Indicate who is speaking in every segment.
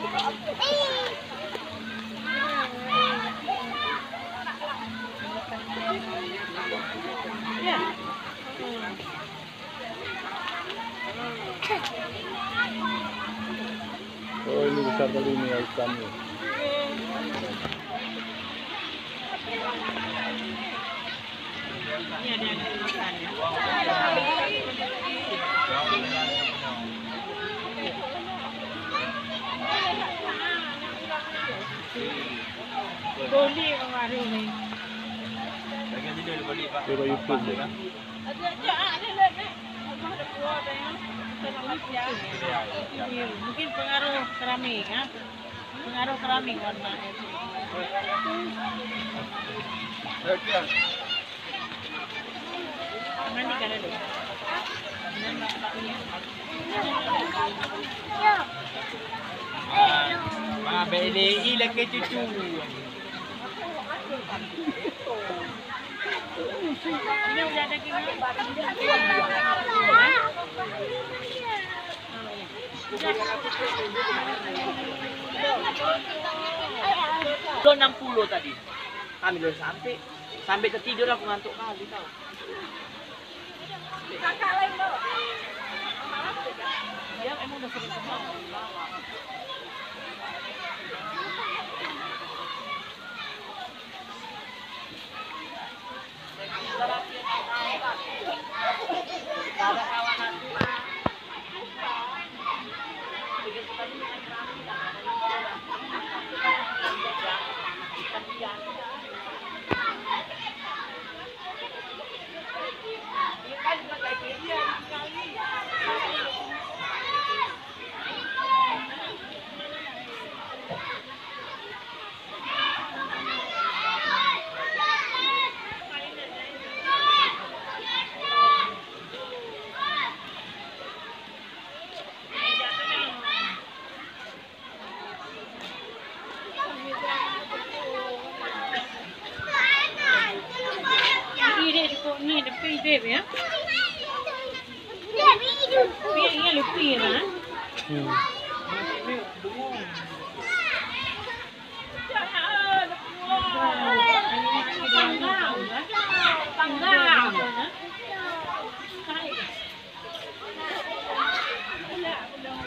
Speaker 1: Oh, ini besar kali ini ya ikannya.
Speaker 2: Ini ada yang dimakan ya. Boli kemarin nih.
Speaker 1: Coba YouTube ya.
Speaker 2: Mungkin pengaruh keramik, ya? Pengaruh keramik warnanya. Mandi kan ada? BDI lagi cucu. Ini udah ada gimana? Belum 60 tadi. Kami belum sampai tertidur aku ngantuk kali tau. Dia emang udah sering kenal. Ni tepi beb ya. Ini lupi ya.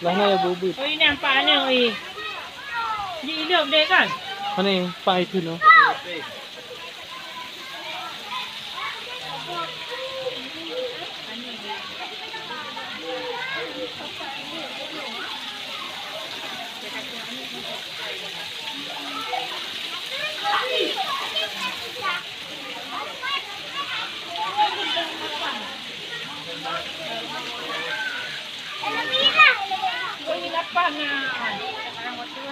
Speaker 1: Lah na ya bubit.
Speaker 2: Oh ini nampaknya oi. Dia hidup deh kan?
Speaker 1: Mana yang pak itu no?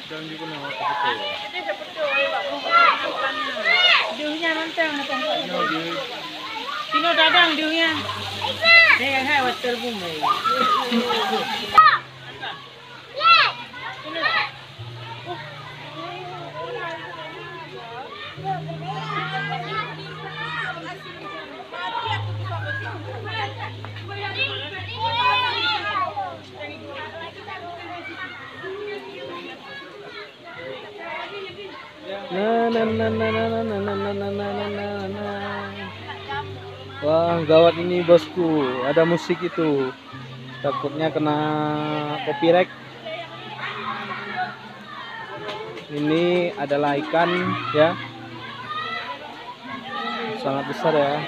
Speaker 1: Jangan juga nak betul.
Speaker 2: Diunya nantang Tino dadang diunya. Hai water bumai.
Speaker 1: Wah, gawat ini bosku. Ada musik itu. Takutnya kena copyright. Ini adalah ikan ya. Sangat besar ya.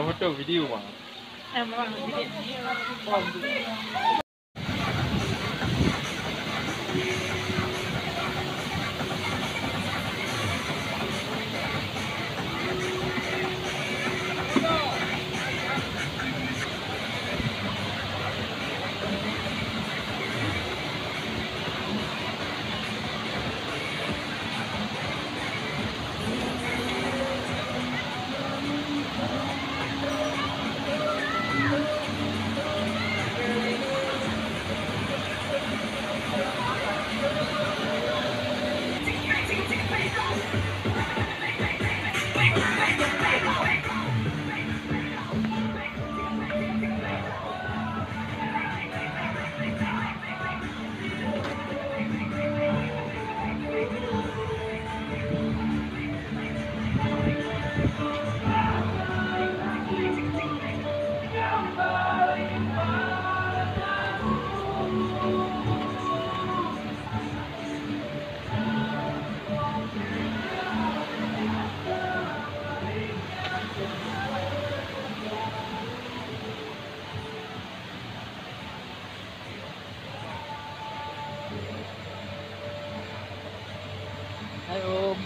Speaker 3: foto video bang.
Speaker 2: Memang
Speaker 1: Hai Om.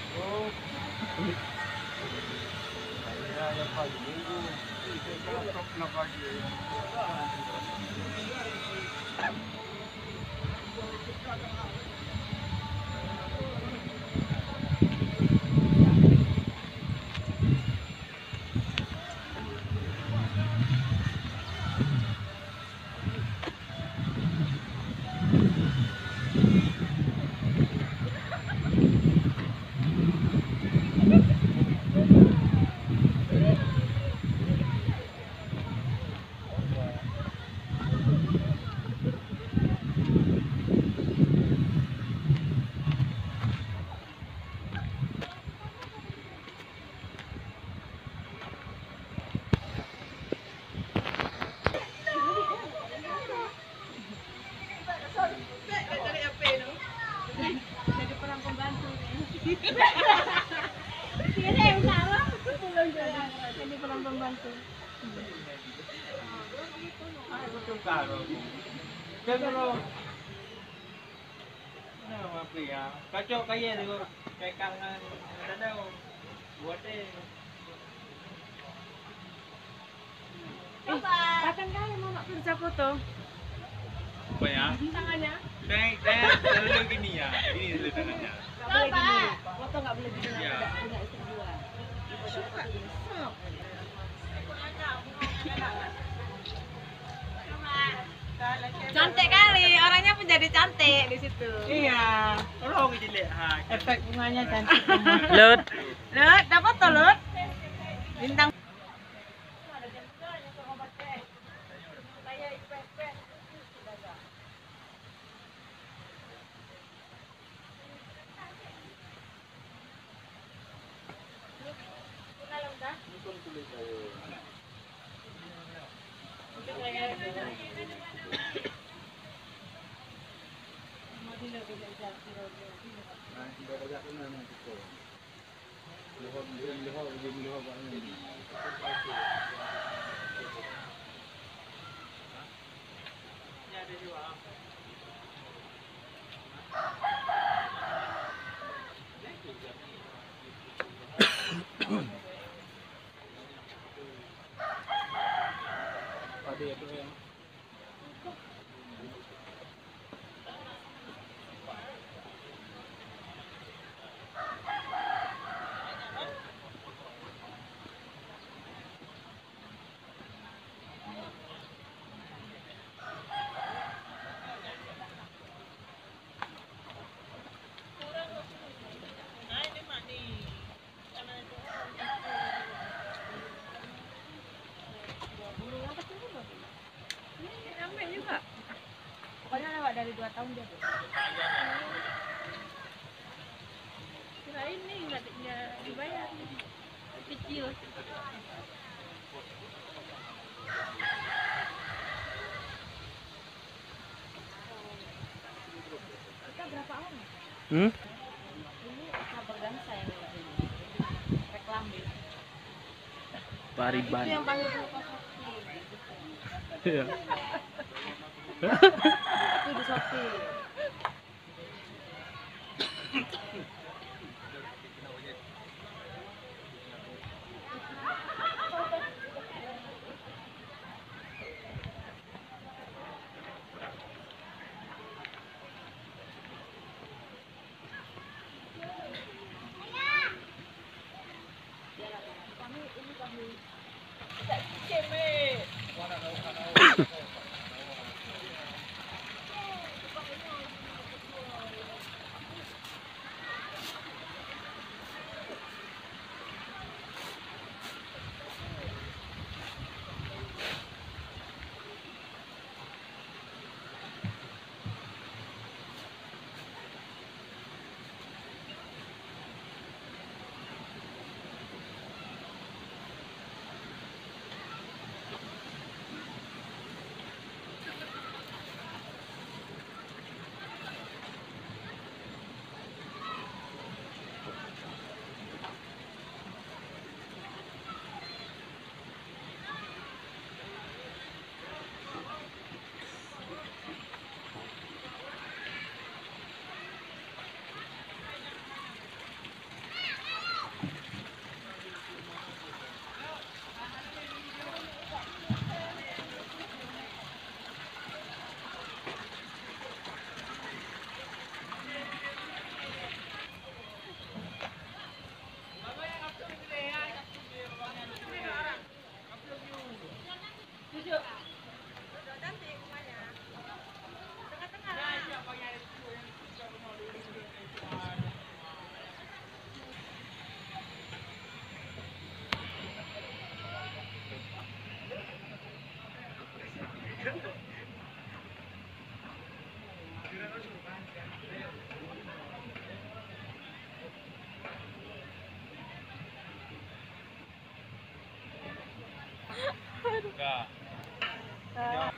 Speaker 3: Kacau kaya tu, kayak kangen, ada buat deh.
Speaker 4: Akan kali mau nak kerja foto
Speaker 3: Apa ya?
Speaker 4: tangannya?
Speaker 3: Saya terlalu gini ya, ini dulu tangannya.
Speaker 4: Nggak boleh gini. Foto nggak boleh gini.
Speaker 3: Iya.
Speaker 4: Tidak punya istri dua. Suka. Sok. Cantik kali, orangnya pun jadi cantik di situ.
Speaker 3: Iya, tolong dilihat.
Speaker 4: Efek bunganya cantik.
Speaker 1: Lut.
Speaker 4: Lut, dapat tuh Lut. Bintang. Pokoknya lewat dari 2 tahun dia. Kirain nih nggak dibayar. Kecil. Kita berapa orang? Ini kabar dansa yang lewat ini. Reklam.
Speaker 1: Pariban.
Speaker 4: Itu yang panggil dulu Pak Sofi.
Speaker 1: Iya.
Speaker 4: Itu di Sofi.
Speaker 3: Enggak.
Speaker 4: Ah.